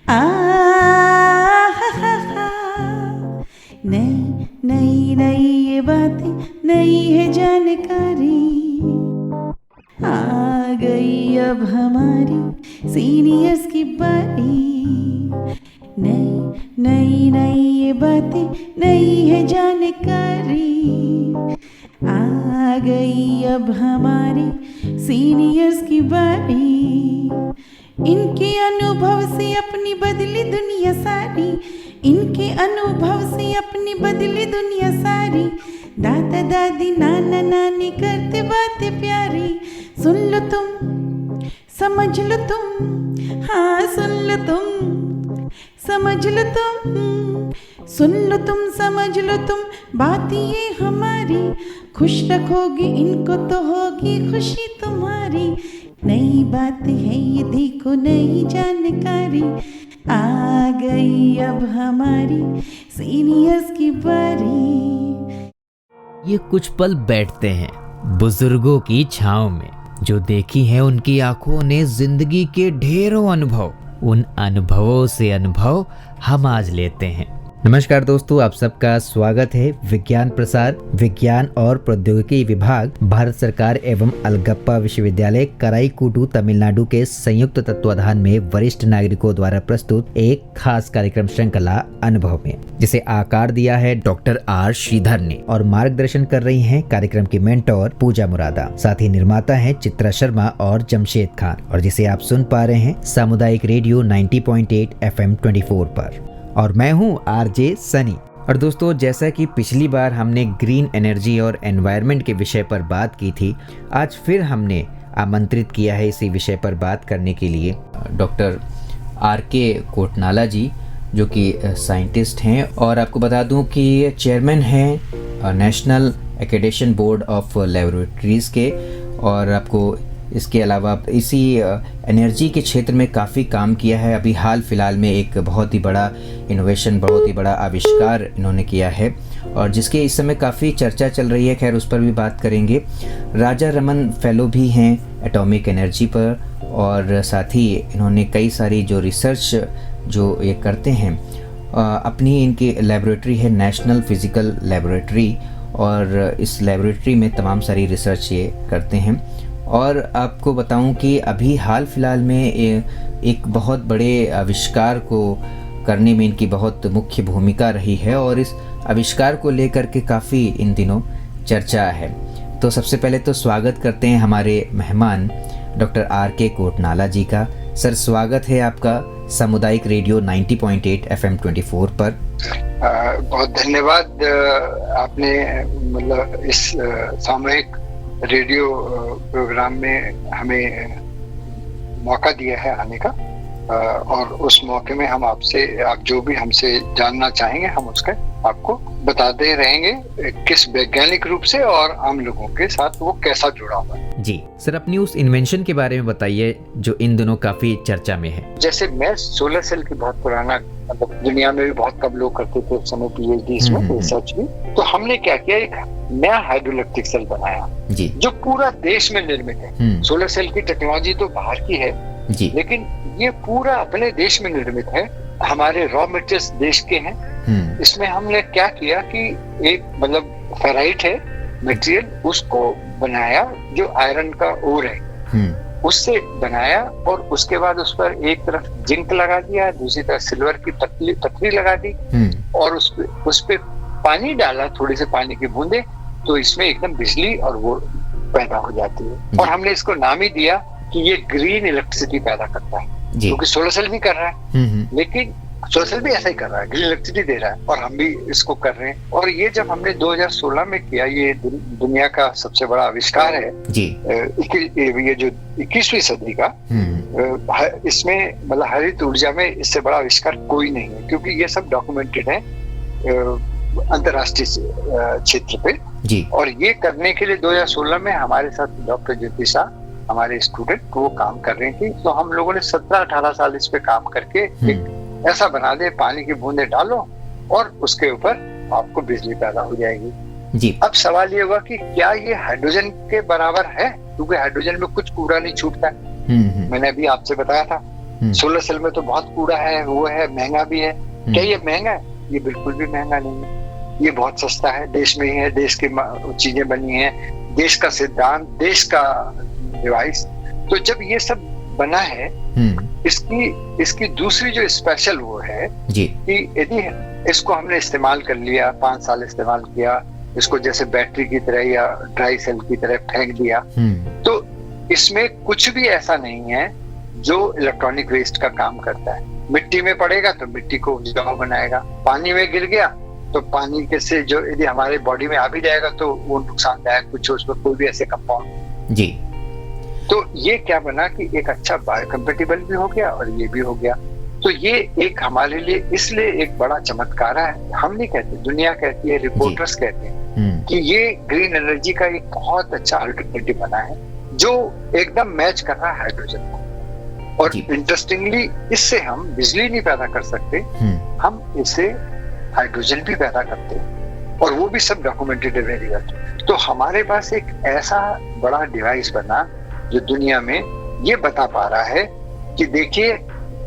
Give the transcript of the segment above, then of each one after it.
आ हा हा, नई नई नई ये बातें, नई है जानकारी, आ गई अब हमारी सीनियर्स की बारी। नई नई नई ये बातें, नई है जानकारी, आ गई अब हमारी सीनियर्स की बारी। इनके अनुभव से अपनी बदली दुनिया सारी, इनके अनुभव से अपनी बदली दुनिया सारी। दादा दादी नाना नानी करते बातें प्यारी, सुन लो तुम समझ लो तुम, हाँ सुन लो तुम समझ लो तुम, सुन लो तुम समझ लो तुम, बात ये हमारी। खुश रखोगे इनको तो होगी खुशी तुम्हारी। नई बात है ये देखो, नई जानकारी, आ गई अब हमारी सीनियर्स की बारी। ये कुछ पल बैठते हैं बुजुर्गों की छांव में, जो देखी है उनकी आंखों ने जिंदगी के ढेरों अनुभव। उन अनुभवों से अनुभव हम आज लेते हैं। नमस्कार दोस्तों, आप सबका स्वागत है। विज्ञान प्रसार, विज्ञान और प्रौद्योगिकी विभाग, भारत सरकार एवं अलगप्पा विश्वविद्यालय कराईकुडू तमिलनाडु के संयुक्त तत्वाधान में वरिष्ठ नागरिकों द्वारा प्रस्तुत एक खास कार्यक्रम श्रृंखला अनुभव में, जिसे आकार दिया है डॉक्टर आर श्रीधर ने और मार्गदर्शन कर रही हैं कार्यक्रम की मेंटोर पूजा मुरादा। साथ ही निर्माता हैं चित्रा शर्मा और जमशेद खान, और जिसे आप सुन पा रहे हैं सामुदायिक रेडियो 90.8 FM 24 पर। और मैं हूं आरजे सनी। और दोस्तों, जैसा कि पिछली बार हमने ग्रीन एनर्जी और एनवायरनमेंट के विषय पर बात की थी, आज फिर हमने आमंत्रित किया है इसी विषय पर बात करने के लिए डॉक्टर आर के कोटनाला जी, जो कि साइंटिस्ट हैं और आपको बता दूं कि चेयरमैन हैं national accreditation board of laboratories के। और आपको इसके अलावा इसी एनर्जी के क्षेत्र में काफ़ी काम किया है। अभी हाल फिलहाल में एक बहुत ही बड़ा इनोवेशन, बहुत ही बड़ा आविष्कार इन्होंने किया है, और जिसके इस समय काफ़ी चर्चा चल रही है। खैर, उस पर भी बात करेंगे। राजा रमन फेलो भी हैं एटॉमिक एनर्जी पर, और साथ ही इन्होंने कई सारी जो रिसर्च जो ये करते हैं, अपनी इनकी लेबोरेटरी है नेशनल फिज़िकल लेबोरेटरी, और इस लेबोरेटरी में तमाम सारी रिसर्च ये करते हैं। और आपको बताऊं कि अभी हाल फिलहाल में एक बहुत बड़े आविष्कार को करने में इनकी बहुत मुख्य भूमिका रही है, और इस आविष्कार को लेकर के काफ़ी इन दिनों चर्चा है। तो सबसे पहले तो स्वागत करते हैं हमारे मेहमान डॉक्टर आर के कोटनाला जी का। सर, स्वागत है आपका सामुदायिक रेडियो 90.8 FM 24 पर। बहुत धन्यवाद। आपने मतलब इस सामूहिक रेडियो प्रोग्राम में हमें मौका दिया है आने का, और उस मौके में हम आपसे, आप जो भी हमसे जानना चाहेंगे हम उसका आपको बताते रहेंगे, किस वैज्ञानिक रूप से और आम लोगों के साथ वो कैसा जुड़ा हुआ है। जी सर, अपनी उस इन्वेंशन के बारे में बताइए जो इन दिनों काफी चर्चा में है। जैसे मैं सोलर सेल की बहुत पुराना, मतलब दुनिया में भी बहुत कम लोग करते थे उस समय PhD इसमें रिसर्च भी, तो हमने क्या किया, एक नया हाइड्रोइलेक्ट्रिक सेल बनाया जी, जो पूरा देश में निर्मित है। सोलर सेल की टेक्नोलॉजी तो बाहर की है जी, लेकिन ये पूरा अपने देश में निर्मित है। हमारे रॉ मटेरियल्स देश के हैं। इसमें हमने क्या किया कि एक मतलब फेराइट है मटेरियल, उसको बनाया जो आयरन का ओर है, उससे बनाया, और उसके बाद उस पर एक तरफ जिंक लगा दिया, दूसरी तरफ सिल्वर की पतली लगा दी, और उस पे पानी डाला, थोड़ी से पानी की बूंदे, तो इसमें एकदम बिजली और वो पैदा हो जाती है। और हमने इसको नाम ही दिया कि ये ग्रीन इलेक्ट्रिसिटी पैदा करता है, क्योंकि सोलर सेल भी कर रहा है, लेकिन सोलर सेल भी ऐसा ही कर रहा है, ग्रीन इलेक्ट्रिसिटी दे रहा है, और हम भी इसको कर रहे हैं। और ये जब हमने 2016 में किया, ये दुनिया का सबसे बड़ा आविष्कार है जी। ये जो 21वीं सदी का, इसमें मतलब हरित ऊर्जा में इससे बड़ा आविष्कार कोई नहीं है, क्योंकि ये सब डॉक्यूमेंटेड है अंतरराष्ट्रीय क्षेत्र पे जी। और ये करने के लिए 2016 में हमारे साथ डॉक्टर ज्योति शाह, हमारे स्टूडेंट, वो काम कर रहे थे। तो हम लोगों ने 17-18 साल इस पे काम करके एक ऐसा बना दे, पानी की बूंदे डालो और उसके ऊपर आपको बिजली पैदा हो जाएगी जी। अब सवाल ये होगा कि क्या ये हाइड्रोजन के बराबर है, क्योंकि हाइड्रोजन में कुछ कूड़ा नहीं छूटता है। मैंने अभी आपसे बताया था सोलर सेल में तो बहुत कूड़ा है, वो है, महंगा भी है। क्या ये महंगा है? ये बिल्कुल भी महंगा नहीं है, ये बहुत सस्ता है, देश में ही है, देश की चीजें बनी है, देश का सिद्धांत, देश का डिवाइस। तो जब ये सब बना है, इसकी दूसरी जो स्पेशल वो है कि यदि इसको हमने इस्तेमाल कर लिया, 5 साल इस्तेमाल किया, इसको जैसे बैटरी की तरह या ड्राई सेल की तरह फेंक दिया, तो इसमें कुछ भी ऐसा नहीं है जो इलेक्ट्रॉनिक वेस्ट का काम करता है। मिट्टी में पड़ेगा तो मिट्टी को उपजाऊ बनाएगा, पानी में गिर गया तो पानी के से जो यदि हमारे बॉडी में आ भी जाएगा तो वो नुकसानदायक कुछ, उसमें कोई भी ऐसे कंपाउंड जी। तो ये क्या बना कि एक अच्छा बायोकम्पेटिबल भी हो गया और ये भी हो गया। तो ये एक हमारे लिए इसलिए एक बड़ा चमत्कार है। हम नहीं कहते, दुनिया कहती है, रिपोर्टर्स कहते हैं कि ये ग्रीन एनर्जी का एक बहुत अच्छा अल्टरनेटिव बना है जो एकदम मैच कर रहा है हाइड्रोजन को। और इंटरेस्टिंगली इससे हम बिजली नहीं पैदा कर सकते, हम इससे हाइड्रोजन भी पैदा करते हैं, और वो भी सब डॉक्यूमेंटेड वेरी वेल। तो हमारे पास एक ऐसा बड़ा डिवाइस बना जो दुनिया में ये बता पा रहा है कि देखिए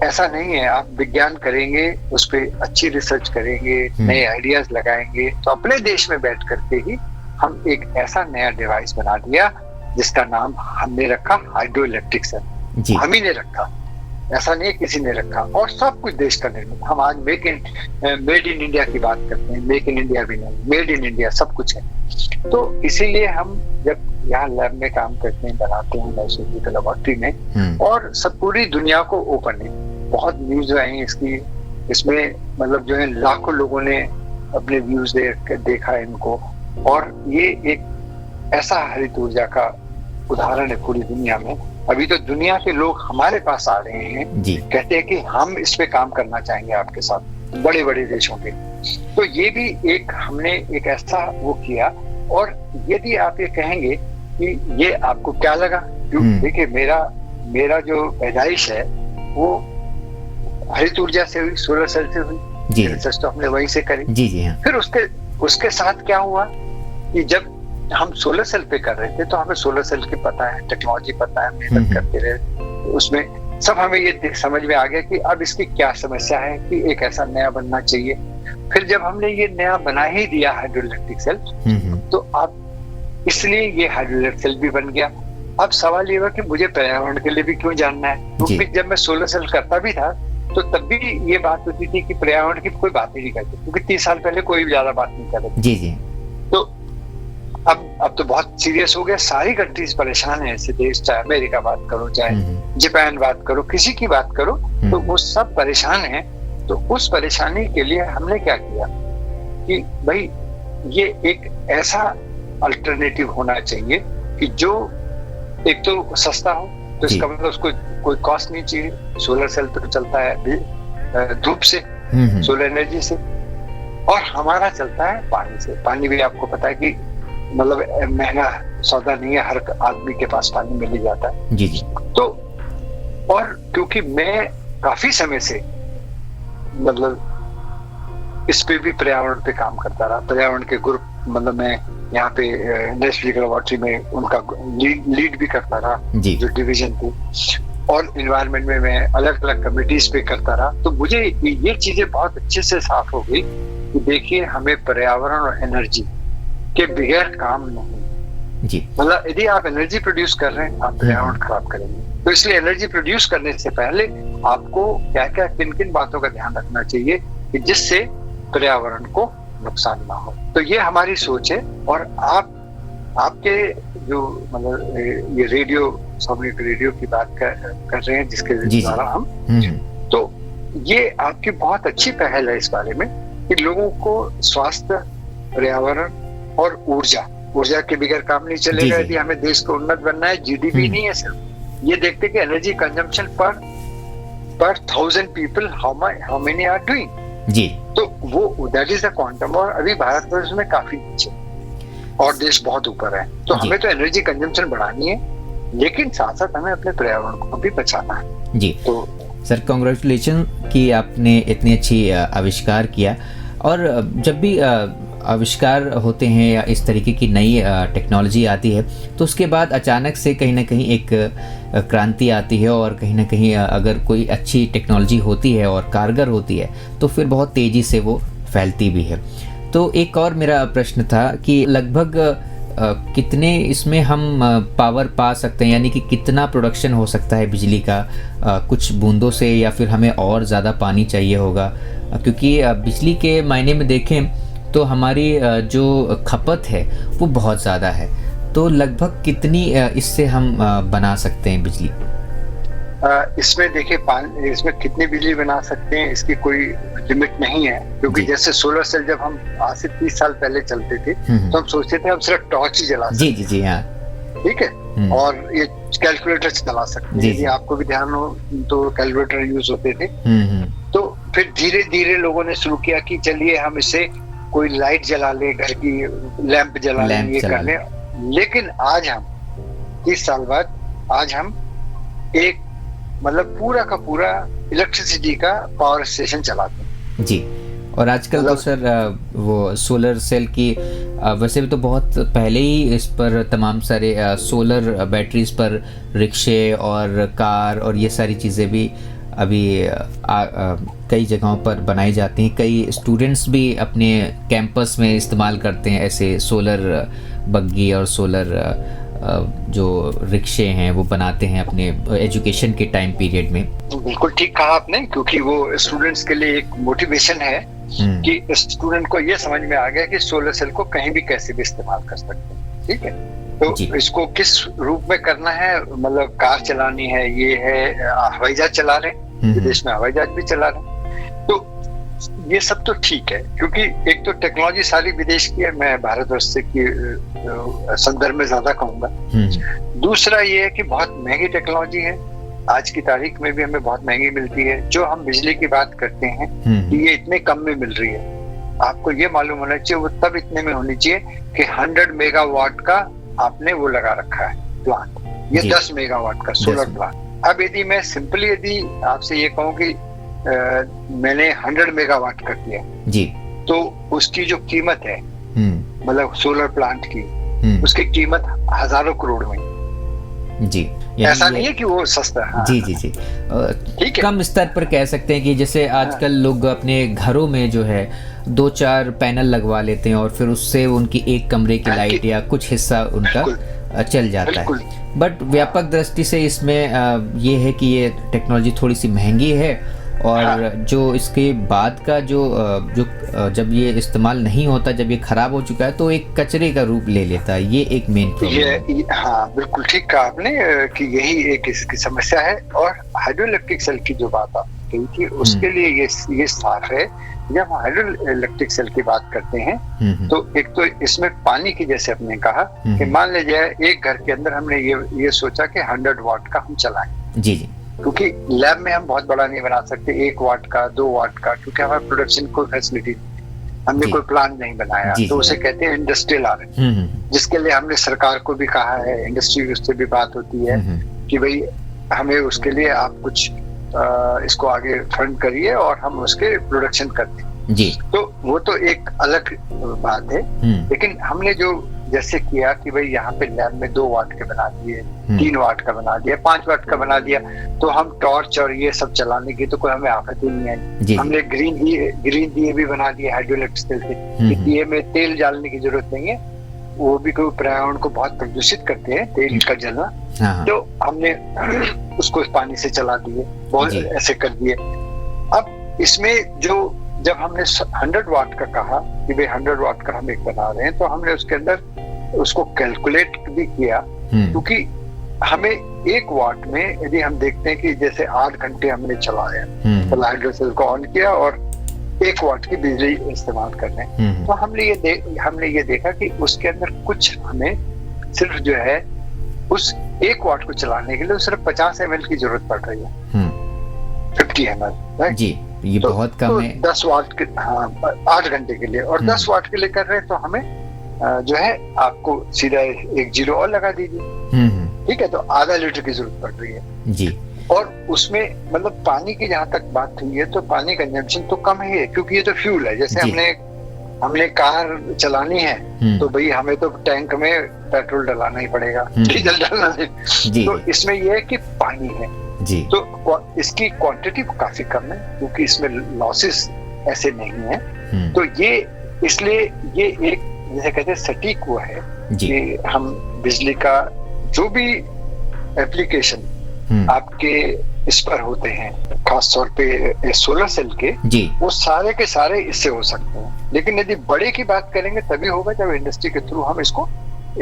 ऐसा नहीं है, आप विज्ञान करेंगे, उस पर अच्छी रिसर्च करेंगे, नए आइडियाज लगाएंगे, तो अपने देश में बैठ करके ही हम एक ऐसा नया डिवाइस बना दिया जिसका नाम हमने रखा हाइड्रो इलेक्ट्रिक सेल। हम ही ने रखा, ऐसा नहीं किसी ने रखा, और सब कुछ देश का निर्मित। हम आज मेड इन इंडिया की बात करते हैं, मेक इन इंडिया भी नहीं, मेड इन इंडिया सब कुछ है। तो इसीलिए हम जब यहाँ लैब में काम करते हैं, बनाते हैं नेशनल लेबोरेटरी में, और सब पूरी दुनिया को ओपन है, बहुत न्यूज आई इसकी, इसमें मतलब जो है लाखों लोगों ने अपने व्यूज देखा इनको, और ये एक ऐसा हरित ऊर्जा का उदाहरण है पूरी दुनिया में। अभी तो दुनिया के लोग हमारे पास आ रहे हैं, कहते हैं कि हम इस पे काम करना चाहेंगे आपके साथ, बड़े बड़े देशों के। तो ये भी एक हमने एक ऐसा वो किया। और यदि आप ये कहेंगे कि ये आपको क्या लगा, देखिए मेरा जो पैदाइश है वो हरित ऊर्जा से हुई, सोलर सेल से हुई, रिसर्च तो हमने वहीं से करी। फिर उसके साथ क्या हुआ कि जब हम सोलर सेल पे कर रहे थे तो हमें सोलर सेल की पता है, टेक्नोलॉजी पता है, मेहनत करते रहे, उसमें सब हमें ये समझ में आ गया कि अब इसकी क्या समस्या है, कि एक ऐसा नया बनना चाहिए। फिर जब हमने ये नया बना ही दिया हाइड्रो इलेक्ट्रिक सेल, तो अब इसलिए ये हाइड्रो इलेक्ट्रिक सेल भी बन गया। अब सवाल ये हुआ कि मुझे पर्यावरण के लिए भी क्यों जानना है, क्योंकि जब मैं सोलर सेल करता भी था तो तब भी ये बात होती थी कि पर्यावरण की कोई बात ही नहीं करते, क्योंकि 30 साल पहले कोई भी ज्यादा बात नहीं कर रहे। तो अब तो बहुत सीरियस हो गया, सारी कंट्रीज परेशान है ऐसे देश, चाहे अमेरिका बात करो, चाहे जापान बात करो, किसी की बात करो, तो वो सब परेशान है। तो उस परेशानी के लिए हमने क्या किया कि भाई ये एक ऐसा अल्टरनेटिव होना चाहिए कि जो एक तो सस्ता हो, तो इसका मतलब उसको कोई कॉस्ट नहीं चाहिए। सोलर सेल तो चलता है धूप से, सोलर एनर्जी से, और हमारा चलता है पानी से। पानी भी आपको पता है कि मतलब महंगा सौदा नहीं है, हर आदमी के पास पानी मिल ही जाता है। तो और क्योंकि मैं काफी समय से मतलब इस पे भी पर्यावरण पे काम करता रहा, पर्यावरण के ग्रुप, मतलब मैं यहाँ पे नेशनल लेबोरेटरी में उनका लीड भी करता रहा, जो डिवीजन थी, और इन्वायरमेंट में मैं अलग अलग कमिटीज पे करता रहा। तो मुझे ये चीजें बहुत अच्छे से साफ हो गई कि देखिए हमें पर्यावरण और एनर्जी के बगैर काम नहीं। मतलब यदि आप एनर्जी प्रोड्यूस कर रहे हैं, आप पर्यावरण खराब करेंगे। तो इसलिए एनर्जी प्रोड्यूस करने से पहले आपको क्या क्या किन किन बातों का ध्यान रखना चाहिए कि जिससे पर्यावरण को नुकसान ना हो। तो ये हमारी सोच है। और आपके जो मतलब ये रेडियो सामूहिक रेडियो की बात कर रहे हैं, जिसके द्वारा हम, तो ये आपकी बहुत अच्छी पहल है इस बारे में कि लोगों को स्वास्थ्य, पर्यावरण और ऊर्जा के बगैर काम नहीं चलेगा। यदि हमें देश को उन्नत बनना है, जीडीपी नहीं है सिर्फ, ये देखते कि एनर्जी कंजम्पशन पर 1000 people how many are doing. तो वो दैट इज द क्वांटम। और अभी भारतवर्ष में काफी नीचे और देश बहुत ऊपर है। तो हमें तो एनर्जी कंजम्पशन बढ़ानी है, लेकिन साथ साथ हमें अपने पर्यावरण को भी बचाना है। तो सर कांग्रेचुलेशन कि आपने इतनी अच्छी आविष्कार किया। और जब भी आविष्कार होते हैं या इस तरीके की नई टेक्नोलॉजी आती है तो उसके बाद अचानक से कहीं ना कहीं एक क्रांति आती है, और कहीं ना कहीं अगर कोई अच्छी टेक्नोलॉजी होती है और कारगर होती है तो फिर बहुत तेज़ी से वो फैलती भी है। तो एक और मेरा प्रश्न था कि लगभग कितने इसमें हम पावर पा सकते हैं, यानी कि कितना प्रोडक्शन हो सकता है बिजली का कुछ बूंदों से, या फिर हमें और ज़्यादा पानी चाहिए होगा? क्योंकि बिजली के मायने में देखें तो हमारी जो खपत है वो बहुत ज़्यादा है, तो लगभग कितनी इससे हम बना सकते हैं बिजली? इसमें देखिए इसमें कितनी बिजली बना सकते हैं इसकी कोई लिमिट नहीं है, क्योंकि जैसे सोलर सेल जब हम आज से 30 साल पहले चलते थे तो हम सोचते थे हम सिर्फ टॉर्च ही जला सकते जी जी हाँ, ठीक है, और ये कैलकुलेटर चला सकते हैं, यदि आपको भी ध्यान हो तो कैलकुलेटर यूज होते थे। तो फिर धीरे धीरे लोगों ने शुरू किया कि चलिए हम इसे कोई लाइट जला ले, घर की लैंप जला ले, ये कर ले। लेकिन आज हम 30 साल बाद आज हम एक मतलब पूरा का पूरा इलेक्ट्रिसिटी का पावर स्टेशन चलाते हैं जी। और आजकल तो सर वो सोलर सेल की वैसे भी तो बहुत पहले ही इस पर तमाम सारे सोलर बैटरीज पर रिक्शे और कार और ये सारी चीज़ें भी अभी कई जगहों पर बनाई जाती हैं। कई स्टूडेंट्स भी अपने कैंपस में इस्तेमाल करते हैं ऐसे सोलर बग्गी और सोलर जो रिक्शे हैं वो बनाते हैं अपने एजुकेशन के टाइम पीरियड में। बिल्कुल ठीक कहा आपने, क्योंकि वो स्टूडेंट्स के लिए एक मोटिवेशन है कि स्टूडेंट को ये समझ में आ गया कि सोलर सेल को कहीं भी कैसे भी इस्तेमाल कर सकते हैं, ठीक है। तो इसको किस रूप में करना है, मतलब कार चलानी है, ये है हवाई जहाज चला रहे हैं, विदेश में हवाई जहाज भी चला रहे हैं, तो ये सब तो ठीक है, क्योंकि एक तो टेक्नोलॉजी सारी विदेश की है, मैं भारतवर्ष से की संदर्भ में ज्यादा कहूंगा। दूसरा ये है कि बहुत महंगी टेक्नोलॉजी है, आज की तारीख में भी हमें बहुत महंगी मिलती है। जो हम बिजली की बात करते हैं कि ये इतने कम में मिल रही है, आपको ये मालूम होना चाहिए वो तब इतने में होनी चाहिए कि 100 मेगावाट का आपने वो लगा रखा है प्लांट, ये 10 मेगावाट का सोलर प्लांट। अब यदि मैं सिंपली यदि आपसे ये कहूँ कि मैंने 100 मेगावाट कर दिया जी, तो उसकी जो कीमत है मतलब सोलर प्लांट की, उसकी कीमत हजारों करोड़ में जी। ऐसा नहीं है कि वो सस्ता है। जी जी जी, ठीक है। कम स्तर पर कह सकते हैं कि जैसे आजकल लोग अपने घरों में जो है 2-4 पैनल लगवा लेते हैं और फिर उससे उनकी एक कमरे की लाइट या कुछ हिस्सा उनका चल जाता है। बट व्यापक दृष्टि से इसमें ये है कि ये टेक्नोलॉजी थोड़ी सी महंगी है, और जो इसके बाद का जो जब ये इस्तेमाल नहीं होता, जब ये खराब हो चुका है तो एक कचरे का रूप ले लेता है, ये एक मेन प्रॉब्लम है। हाँ बिल्कुल ठीक कहा आपने कि यही एक इसकी समस्या है। और हाइड्रो इलेक्ट्रिक सेल की जो बात आप कही थी उसके लिए ये साफ है। जब हम हाइड्रो इलेक्ट्रिक सेल की बात करते हैं तो एक तो इसमें पानी की, जैसे आपने कहा कि मान लीजिए एक घर के अंदर हमने ये सोचा कि 100 वाट का हम चलाएं जी जी, क्योंकि लैब में हम बहुत बड़ा नहीं बना सकते, 1 वाट का 2 वाट का, क्योंकि हमारे प्रोडक्शन कोई फैसिलिटी हमने कोई प्लान नहीं बनाया, तो उसे कहते हैं इंडस्ट्रियल आर, जिसके लिए हमने सरकार को भी कहा है, इंडस्ट्री से भी बात होती है कि भाई हमें उसके लिए आप कुछ इसको आगे फंड करिए और हम उसके प्रोडक्शन करते हैं जी। तो वो तो एक अलग बात है। लेकिन हमने जो जैसे किया कि भाई यहाँ पे लैब में 2 वाट के बना दिए, 3 वाट का बना दिया, 5 वाट का बना दिया, तो हम टॉर्च और ये सब चलाने की तो कोई हमें आफत ही नहीं आई। हमने ग्रीन दिए भी बना दिए हाइड्रो इलेक्ट्रिक सेल से। दिए में तेल डालने की जरूरत नहीं है, वो भी कोई पर्यावरण को बहुत प्रदूषित करते हैं, तेल का जलना, तो हमने उसको पानी से चला दिए, बहुत ऐसे कर दिए। अब इसमें जब हमने 100 वाट का कहा कि भाई 100 वाट का हम एक बना रहे हैं, तो हमने उसके अंदर उसको कैलकुलेट भी किया, क्योंकि हमें 1 वाट में यदि हम देखते हैं कि जैसे 8 घंटे हमने चलाया, तो हाइड्रो सेल को ऑन किया और 1 वाट की बिजली इस्तेमाल कर रहे हैं, तो हमने ये देखा कि उसके अंदर कुछ हमें सिर्फ जो है उस 1 वाट को चलाने के लिए सिर्फ 50 ml की जरूरत पड़ रही है, 50 ml, राइट जी। ये तो बहुत कम है। 10 वाट के 8 घंटे के लिए, और 10 वाट के लिए कर रहे हैं तो हमें जो है आपको सीधा 1 जीरो और लगा दीजिए, ठीक है, तो आधा लीटर की जरूरत पड़ रही है जी। और उसमें मतलब पानी की जहां तक बात हुई है तो पानी कंजम्पशन तो कम ही है, क्योंकि ये तो फ्यूल है। जैसे हमने हमने कार चलानी है तो भाई हमें तो टैंक में पेट्रोल डलाना ही पड़ेगा, डीजल डालना है। तो इसमें ये है कि पानी है जी, तो इसकी क्वांटिटी काफी कम है क्योंकि इसमें लॉसेस ऐसे नहीं है। तो ये इसलिए ये एक जैसे कहते हैं सटीक हुआ है कि हम बिजली का जो भी एप्लीकेशन आपके इस पर होते हैं, खास तौर पे सोलर सेल के, वो सारे के सारे इससे हो सकते हैं। लेकिन यदि बड़े की बात करेंगे तभी होगा जब इंडस्ट्री के थ्रू हम इसको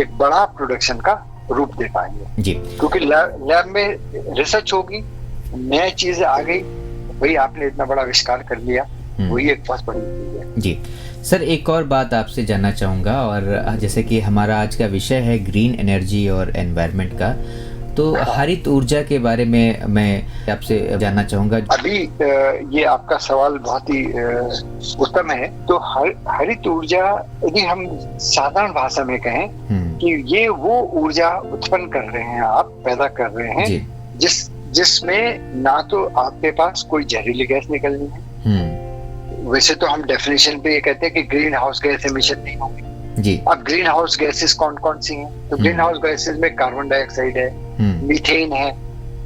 एक बड़ा प्रोडक्शन का रूप दे पाएंगे जी। क्योंकि लैब में रिसर्च होगी, नई चीजें आ गई, भाई आपने इतना बड़ा आविष्कार कर लिया, वही एक बहुत बड़ी चीज है जी। सर एक और बात आपसे जानना चाहूँगा, और जैसे कि हमारा आज का विषय है ग्रीन एनर्जी और एनवायरनमेंट का, तो हरित ऊर्जा के बारे में मैं आपसे जानना चाहूँगा। अभी ये आपका सवाल बहुत ही उत्तम है। तो हरित ऊर्जा यदि हम साधारण भाषा में कहें कि ये वो ऊर्जा उत्पन्न कर रहे हैं, आप पैदा कर रहे हैं जिसमें ना तो आपके पास कोई जहरीली गैस निकलनी है। वैसे तो हम डेफिनेशन पे ये कहते हैं कि ग्रीन हाउस गैस एमिशन नहीं होगी जी। अब ग्रीन हाउस गैसेस कौन कौन सी हैं? तो ग्रीन हाउस गैसेस में कार्बन डाइऑक्साइड है, मीथेन है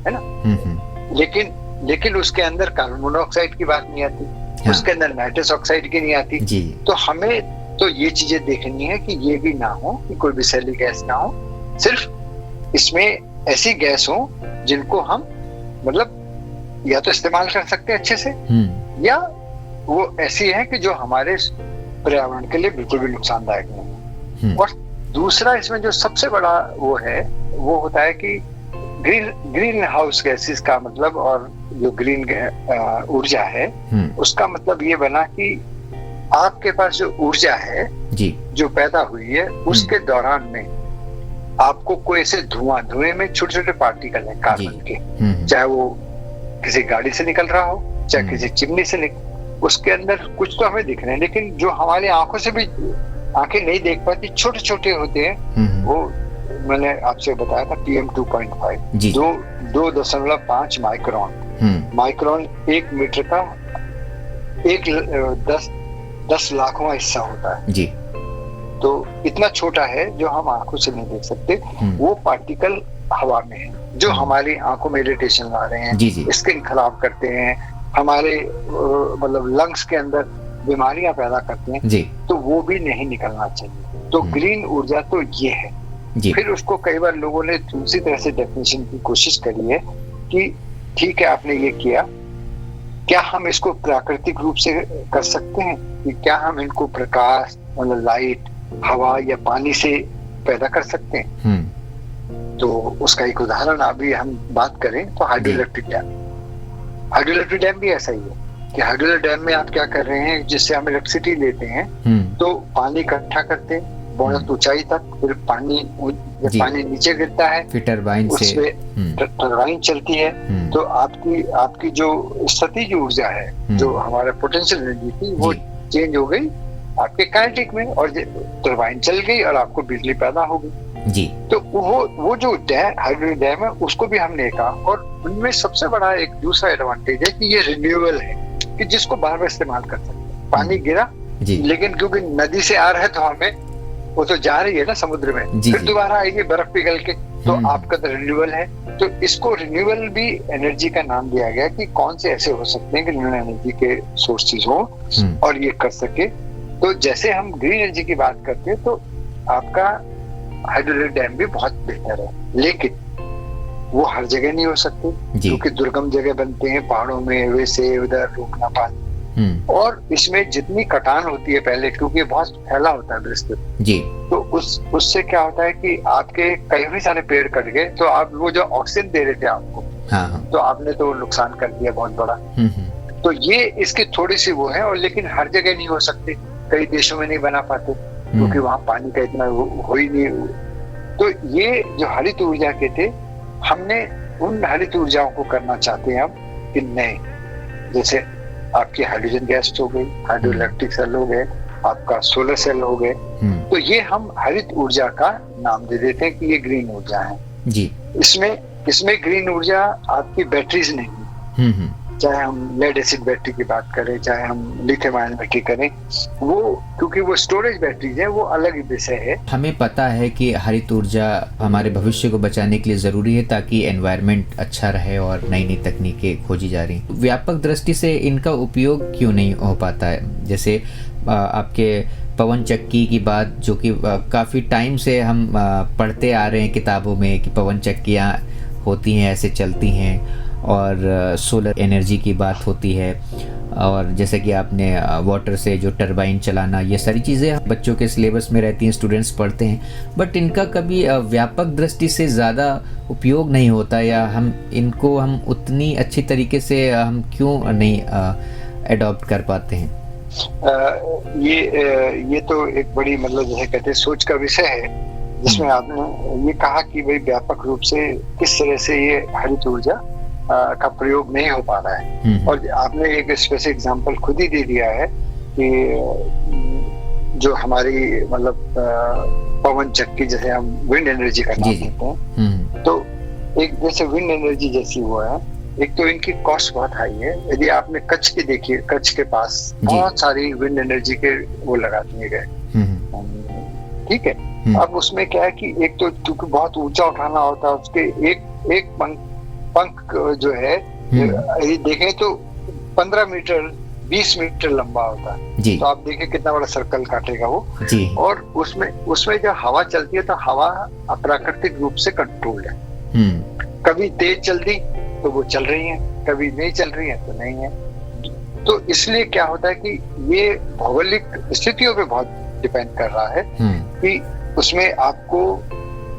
ना। लेकिन उसके अंदर कार्बन मोनोऑक्साइड की बात नहीं आती, हाँ। उसके अंदर नाइट्रस ऑक्साइड की नहीं आती जी। तो हमें तो ये चीजें देखनी है कि ये भी ना हो, कि कोई विषैली गैस ना हो, सिर्फ इसमें ऐसी गैस हो जिनको हम मतलब या तो इस्तेमाल कर सकते हैं अच्छे से, या वो ऐसी है कि जो हमारे पर्यावरण के लिए बिल्कुल भी नुकसानदायक नहीं है। और दूसरा इसमें जो सबसे बड़ा वो है वो होता है कि ग्रीन हाउस गैसेस का मतलब, और जो ग्रीन ऊर्जा है उसका मतलब ये बना कि आपके पास जो ऊर्जा है जी, जो पैदा हुई है उसके दौरान में आपको कोई ऐसे धुएं में छोटे छोटे पार्टिकल है कार्बन के, चाहे वो किसी गाड़ी से निकल रहा हो, चाहे किसी चिमनी से उसके अंदर कुछ तो हमें दिख रहे हैं, लेकिन जो हमारी आंखों से भी आंखें नहीं देख पाती छोटे छोटे होते हैं, वो मैंने आपसे बताया था PM 2.5 2.5 माइक्रोन 1 मीटर का 10 लाखवां हिस्सा होता है जी। तो इतना छोटा है जो हम आंखों से नहीं देख सकते। वो पार्टिकल हवा में है जो हमारी आंखों में इरिटेशन ला रहे हैं, स्किन खराब करते हैं, हमारे मतलब लंग्स के अंदर बीमारियां पैदा करते हैं जी। तो वो भी नहीं निकलना चाहिए। तो ग्रीन ऊर्जा तो ये है जी। फिर उसको कई बार लोगों ने दूसरी तरह से डेफिनेशन की कोशिश करी है कि ठीक है आपने ये किया, क्या हम इसको प्राकृतिक रूप से कर सकते हैं कि क्या हम इनको प्रकाश मतलब लाइट, हवा या पानी से पैदा कर सकते हैं? तो उसका एक उदाहरण अभी हम बात करें तो हाइड्रो इलेक्ट्रिक डैम भी ऐसा ही है कि हाइड्रो इलेक्ट्रिक डैम में आप क्या कर रहे हैं, जिससे हम इलेक्ट्रिसिटी लेते हैं तो पानी इकट्ठा करते हैं बहुत ऊंचाई तक, फिर पानी नीचे गिरता है, फिर टरबाइन चलती है। तो आपकी जो स्थितिज ऊर्जा है, जो हमारा पोटेंशियल एनर्जी थी, वो चेंज हो गई आपके काइनेटिक में, और टरबाइन चल गई और आपको बिजली पैदा हो गई जी। तो वो जो हाइड्रो डैम है उसको भी हमने कहा, और उनमें सबसे बड़ा एक दूसरा एडवांटेज है कि ये रिन्यूएबल है, कि जिसको बार बार इस्तेमाल कर सकते हैं। पानी गिरा लेकिन क्योंकि नदी से आ रहा है तो हमें वो तो जा रही है ना समुद्र में, फिर दोबारा आएगी बर्फ पिघल के, तो आपका तो रिन्यूएबल है। तो इसको रिन्यूएबल भी एनर्जी का नाम दिया गया कि कौन से ऐसे हो सकते हैं कि रिन्यूएबल एनर्जी के सोर्सेज हो और ये कर सके। तो जैसे हम ग्रीन एनर्जी की बात करते हैं तो आपका हाइड्रो डैम भी बहुत बेहतर है, लेकिन वो हर जगह नहीं हो सकते क्योंकि दुर्गम जगह बनते हैं पहाड़ों में, वैसे उधर रोकना पानी, और इसमें जितनी कटान होती है पहले, क्योंकि बहुत फैला होता है विस्तृत जी, तो उससे क्या होता है कि आपके कई भी सारे पेड़ कट गए, तो आप वो जो ऑक्सीजन दे रहे थे आपको, तो आपने तो नुकसान कर दिया बहुत बड़ा। तो ये इसकी थोड़ी सी वो है, और लेकिन हर जगह नहीं हो सकती, कई देशों में नहीं बना पाते क्योंकि वहाँ पानी का इतना हो ही नहीं। तो ये जो हरित ऊर्जा के थे, हमने उन हरित ऊर्जाओं को करना चाहते हैं अब कि नहीं, जैसे आपकी हाइड्रोजन गैस हो गई, हाइड्रो इलेक्ट्रिक सेल हो गए, आपका सोलर सेल हो गए, तो ये हम हरित ऊर्जा का नाम दे देते हैं कि ये ग्रीन ऊर्जा है जी। इसमें ग्रीन ऊर्जा आपकी बैटरीज नहीं, चाहे हम लेड एसिड बैटरी की बात करें, चाहे हम लिथियम आयन बैटरी करें, वो क्योंकि वो स्टोरेज बैटरीज है, वो अलग ही विषय है। हमें पता है कि हरित ऊर्जा हमारे भविष्य को बचाने के लिए ज़रूरी है ताकि एनवायरनमेंट अच्छा रहे और नई नई तकनीकें खोजी जा रही। व्यापक दृष्टि से इनका उपयोग क्यों नहीं हो पाता है? जैसे आपके पवन चक्की की बात, जो कि काफ़ी टाइम से हम पढ़ते आ रहे हैं किताबों में कि पवन चक्कियाँ होती हैं, ऐसे चलती हैं, और सोलर एनर्जी की बात होती है, और जैसे कि आपने वाटर से जो टरबाइन चलाना, ये सारी चीज़ें बच्चों के सिलेबस में रहती हैं, स्टूडेंट्स पढ़ते हैं, बट इनका कभी व्यापक दृष्टि से ज़्यादा उपयोग नहीं होता, या हम इनको उतनी अच्छी तरीके से हम क्यों नहीं एडॉप्ट कर पाते हैं? ये तो एक बड़ी मतलब जैसे कहते हैं सोच का विषय है, जिसमें आपने ये कहा कि भाई व्यापक रूप से किस तरह से ये हरित ऊर्जा का प्रयोग नहीं हो पा रहा है। और आपने एक स्पेसिफिक एग्जांपल खुद ही दे दिया है कि जो हमारी मतलब पवन चक्की, जैसे हम विंड एनर्जी का नाम लेते हैं, तो एक जैसे विंड एनर्जी जैसी हुआ है, एक तो इनकी कॉस्ट बहुत हाई है। यदि आपने कच्छ के देखिए, कच्छ के पास बहुत सारी विंड एनर्जी के वो लगा दिए गए, ठीक है। अब उसमें क्या है कि एक तो क्योंकि बहुत ऊंचा उठाना होता है, उसके एक पंख जो है ये देखें तो 15 मीटर 20 मीटर लंबा होता है, तो आप देखें कितना बड़ा सर्कल काटेगा वो जी। और उसमें जब हवा चलती है तो हवा अप्राकृतिक रूप से कंट्रोल्ड है, कभी तेज चलती तो वो चल रही है, कभी नहीं चल रही है तो नहीं है। तो इसलिए क्या होता है कि ये भौगोलिक स्थितियों पे बहुत डिपेंड कर रहा है कि उसमें आपको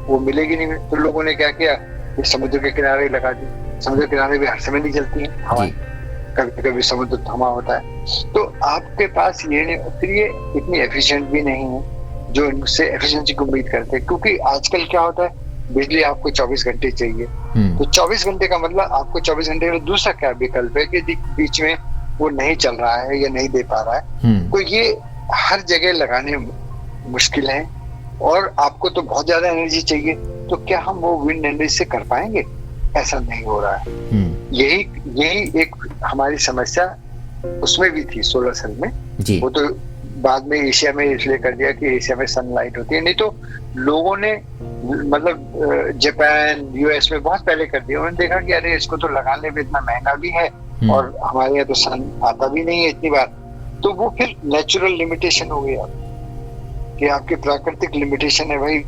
वो मिलेगी नहीं। तो लोगों ने क्या किया, समुद्र के किनारे लगा दी। समुद्र के किनारे भी हर समय नहीं चलती है हवा, कभी कभी समुद्र थमा होता है, तो आपके पास ये नहीं, फिर ये इतनी एफिशिएंट भी नहीं है जो इनसे एफिशिएंसी की उम्मीद करते हैं। क्योंकि आजकल क्या होता है, बिजली आपको 24 घंटे चाहिए, तो 24 घंटे का मतलब आपको 24 घंटे का दूसरा क्या विकल्प है कि बीच में वो नहीं चल रहा है या नहीं दे पा रहा है, तो ये हर जगह लगाने मुश्किल है और आपको तो बहुत ज्यादा एनर्जी चाहिए, तो क्या हम वो विंड एनर्जी से कर पाएंगे? ऐसा नहीं हो रहा है। यही एक हमारी समस्या उसमें भी थी, सोलर सेल में। वो तो बाद में एशिया में इसलिए कर दिया कि एशिया में सनलाइट होती है, नहीं तो लोगों ने मतलब जापान यूएस में बहुत पहले कर दिया। उन्होंने देखा कि अरे इसको तो लगाने में इतना महंगा भी है और हमारे यहाँ तो सन आता भी नहीं है इतनी बार, तो वो फिर नेचुरल लिमिटेशन हो गया कि आपकी प्राकृतिक लिमिटेशन है भाई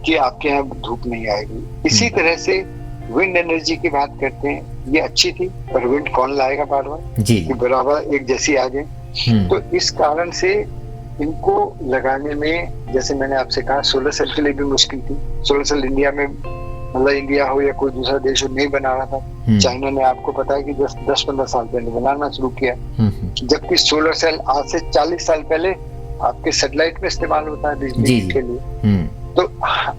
कि आपके यहाँ धूप नहीं आएगी। इसी तरह से विंड एनर्जी की बात करते हैं, ये अच्छी थी पर विंड कौन लाएगा बार बार कि बराबर एक जैसी आ जाए। तो इस कारण से इनको लगाने में, जैसे मैंने आपसे कहा, सोलर सेल के लिए भी मुश्किल थी। सोलर सेल इंडिया में, मतलब इंडिया हो या कोई दूसरा देश हो, नहीं बना रहा था। चाइना ने, आपको पता है कि 10-15 साल पहले बनाना शुरू किया, जबकि सोलर सेल आज से 40 साल पहले आपके सैटेलाइट में इस्तेमाल होता है बिजली के लिए। तो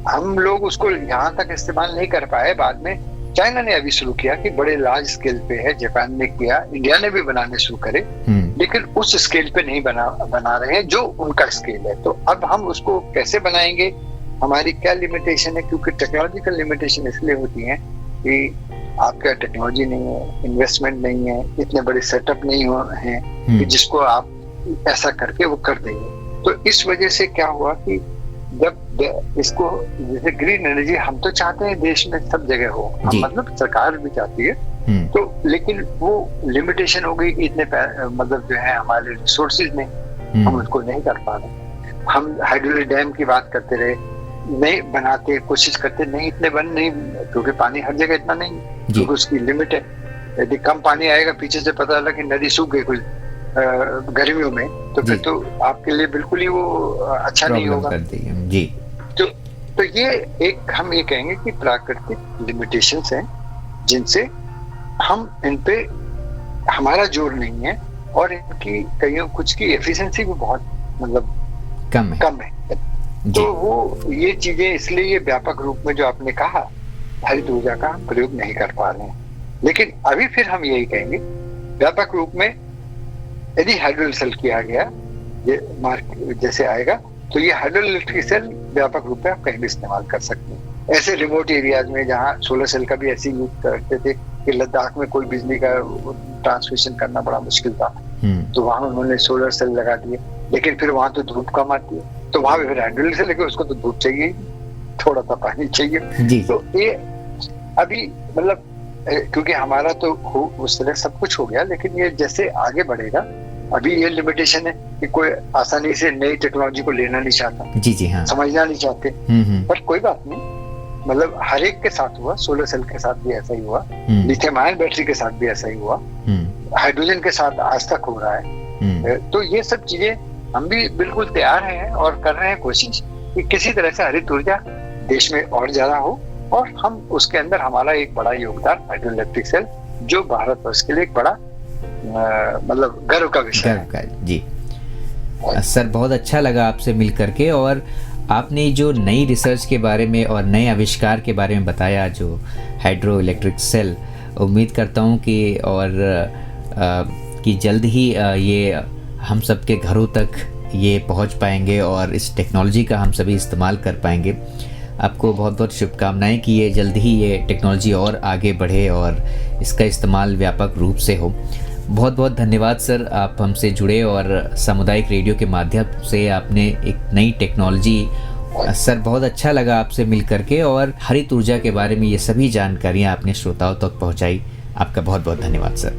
हम लोग उसको यहाँ तक इस्तेमाल नहीं कर पाए। बाद में चाइना ने अभी शुरू किया कि बड़े लार्ज स्केल पे है, जापान ने किया, इंडिया ने भी बनाने शुरू करे, लेकिन उस स्केल पे नहीं बना रहे हैं जो उनका स्केल है। तो अब हम उसको कैसे बनाएंगे, हमारी क्या लिमिटेशन है? क्योंकि टेक्नोलॉजिकल लिमिटेशन इसलिए होती है कि आपका टेक्नोलॉजी नहीं है, इन्वेस्टमेंट नहीं है, इतने बड़े सेटअप नहीं है कि जिसको आप ऐसा करके वो कर देंगे। तो इस वजह से क्या हुआ कि जब इसको, जैसे ग्रीन एनर्जी हम तो चाहते हैं देश में सब जगह हो, मतलब सरकार भी चाहती है, तो लेकिन वो लिमिटेशन हो गई कि इतने मतलब जो है हमारे रिसोर्सेज में हम उसको नहीं कर पा रहे। हम हाइड्रो डैम की बात करते रहे, नहीं बनाते, कोशिश करते, नहीं इतने बन नहीं, क्योंकि पानी हर जगह इतना नहीं, क्योंकि उसकी लिमिट है। यदि कम पानी आएगा, पीछे से पता लगा कि नदी सूख गई कुछ गर्मियों में, तो फिर तो आपके लिए बिल्कुल ही वो अच्छा नहीं होगा जी। तो ये एक हम ये कहेंगे कि प्राकृतिक लिमिटेशंस हैं जिनसे हम इन पे हमारा जोर नहीं है, और इनकी कईयों कुछ की एफिशिएंसी भी बहुत मतलब कम है। तो वो ये चीजें, इसलिए ये व्यापक रूप में जो आपने कहा हरित ऊर्जा का हम प्रयोग नहीं कर पा रहे हैं। लेकिन अभी फिर हम यही कहेंगे, व्यापक रूप में यदि हाइड्रो सेल किया गया, ये जैसे आएगा, तो ये हाइड्रो इलेक्ट्रिक सेल व्यापक रूप में आप कहीं भी इस्तेमाल कर सकते हैं। ऐसे रिमोट एरियाज में जहाँ सोलर सेल का भी ऐसे यूज करते थे कि लद्दाख में कोई बिजली का ट्रांसमिशन करना बड़ा मुश्किल था, तो वहां उन्होंने सोलर सेल लगा दिए। लेकिन फिर वहां तो धूप कम आती है, तो वहां फिर हाइड्रोलिक सेल लेके उसको तो धूप चाहिए, थोड़ा सा पानी चाहिए जी। तो ये अभी मतलब क्योंकि हमारा तो उस तरह सब कुछ हो गया, लेकिन ये जैसे आगे बढ़ेगा, अभी ये लिमिटेशन है कि कोई आसानी से नई टेक्नोलॉजी को लेना नहीं चाहता, जी जी हाँ, समझना नहीं चाहते। पर कोई बात नहीं, मतलब हर एक के साथ हुआ, सोलर सेल के साथ भी ऐसा ही हुआ, लिथियम आयन बैटरी के साथ भी ऐसा ही हुआ, हाइड्रोजन के साथ आज तक हो रहा है। तो ये सब चीजें हम भी बिल्कुल तैयार हैं और कर रहे हैं कोशिश कि किसी तरह से हरित ऊर्जा देश में और ज्यादा हो, और हम उसके अंदर हमारा एक बड़ा योगदान हाइड्रो इलेक्ट्रिक सेल, जो भारतवर्ष के लिए एक बड़ा मतलब गर्व का विषय है जी। सर बहुत अच्छा लगा आपसे मिल करके, और आपने जो नई रिसर्च के बारे में और नए आविष्कार के बारे में बताया, जो हाइड्रो इलेक्ट्रिक सेल, उम्मीद करता हूँ कि कि जल्द ही ये हम सबके घरों तक ये पहुँच पाएंगे और इस टेक्नोलॉजी का हम सभी इस्तेमाल कर पाएंगे। आपको बहुत बहुत शुभकामनाएं कि ये जल्द ही ये टेक्नोलॉजी और आगे बढ़े और इसका इस्तेमाल व्यापक रूप से हो। बहुत बहुत धन्यवाद सर, आप हमसे जुड़े और सामुदायिक रेडियो के माध्यम से आपने एक नई टेक्नोलॉजी, सर बहुत अच्छा लगा आपसे मिल करके, और हरित ऊर्जा के बारे में ये सभी जानकारियाँ आपने श्रोताओं तक पहुँचाई। आपका बहुत बहुत धन्यवाद सर।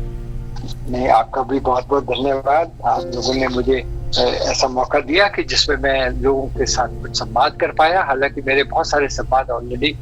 नहीं, आपका भी बहुत बहुत धन्यवाद। आप लोगों ने मुझे ऐसा मौका दिया कि जिसमें मैं लोगों के साथ कुछ संवाद कर पाया। हालांकि मेरे बहुत सारे संवाद ऑलरेडी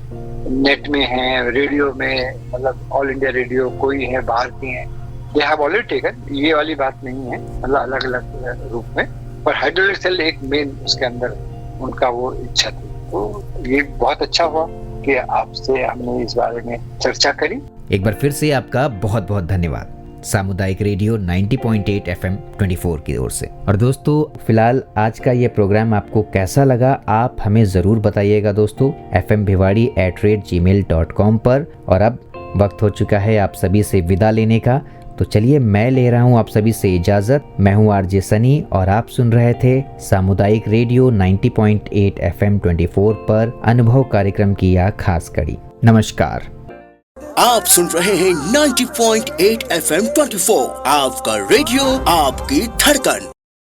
नेट में हैं, रेडियो में, मतलब ऑल इंडिया रेडियो, कोई है बाहर की हैं, दे हैव ऑलरेडी टेकन, ये वाली बात नहीं है, मतलब अलग अलग रूप में, पर हाइड्रोलिक सेल एक मेन उसके अंदर उनका वो इच्छा थी। तो ये बहुत अच्छा हुआ कि आपसे हमने इस बारे में चर्चा करी। एक बार फिर से आपका बहुत बहुत धन्यवाद सामुदायिक रेडियो 90.8 FM 24 की ओर से। और दोस्तों, फिलहाल आज का ये प्रोग्राम आपको कैसा लगा, आप हमें ज़रूर बताइएगा दोस्तों, fmbhiwadi@gmail.com पर। और अब वक्त हो चुका है आप सभी से विदा लेने का, तो चलिए मैं ले रहा हूँ आप सभी से इजाज़त। मैं हूँ आरजे सनी और आप सुन रहे थे सामुदायिक रेडियो 90.8 FM 24 पर अनुभव कार्यक्रम की यह खास कड़ी। नमस्कार। आप सुन रहे हैं 90.8 FM 24, आपका रेडियो, आपकी धड़कन।